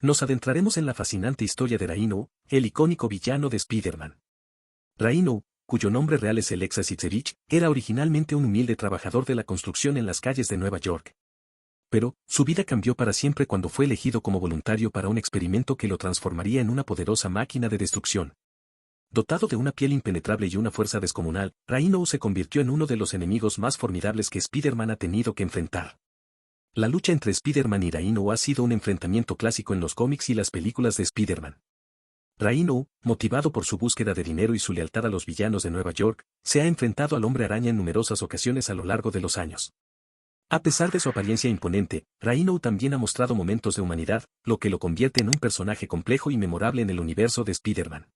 nos adentraremos en la fascinante historia de Rhino, el icónico villano de Spider-Man. Rhino, cuyo nombre real es Alexa Sitzevich, era originalmente un humilde trabajador de la construcción en las calles de Nueva York. Pero, su vida cambió para siempre cuando fue elegido como voluntario para un experimento que lo transformaría en una poderosa máquina de destrucción. Dotado de una piel impenetrable y una fuerza descomunal, Rhino se convirtió en uno de los enemigos más formidables que Spider-Man ha tenido que enfrentar. La lucha entre Spider-Man y Rhino ha sido un enfrentamiento clásico en los cómics y las películas de Spider-Man. Rhino, motivado por su búsqueda de dinero y su lealtad a los villanos de Nueva York, se ha enfrentado al Hombre Araña en numerosas ocasiones a lo largo de los años. A pesar de su apariencia imponente, Rhino también ha mostrado momentos de humanidad, lo que lo convierte en un personaje complejo y memorable en el universo de Spider-Man.